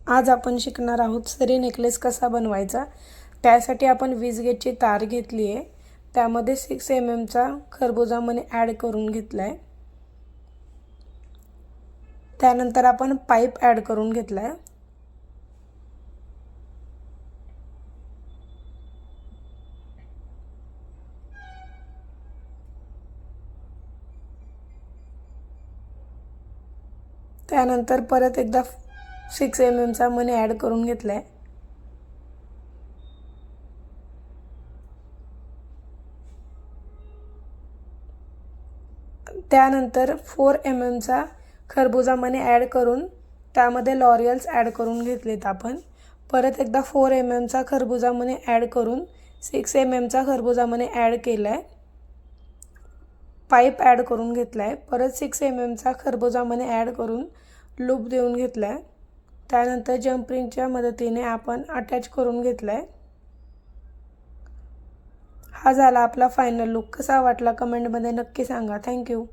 आज आपण शिकणार आहोत सरी नेकलेस कसा बनवायचा। त्यासाठी आपण 20 गेजची तार घेतली आहे, त्यामध्ये 6 mm चा खरबुजा मणी ॲड करून घेतलाय। त्यानंतर आपण पाईप ॲड करून घेतलाय। त्यानंतर परत एकदा 6 mm चा मणी ॲड करून घेतलाय। त्यानंतर 4 mm चा खरबुजा मणी ॲड करून त्यामध्ये लॉरियल्स ॲड करून घेतलेत आपण। परत एकदा 4 mm चा खरबुजा मणी ॲड करून 6 mm चा खरबुजा मणी ॲड केलाय। पाईप ॲड करून घेतलाय। परत 6 mm चा खरबुजा मणी ॲड करून लूप देऊन घेतलाय। त्यानंतर जंपरिंगच्या मदतीने आपण अटॅच करून घेतलाय। हा झाला आपला फायनल लुक। कसा वाटला कमेंट मध्ये नक्की सांगा। Thank you.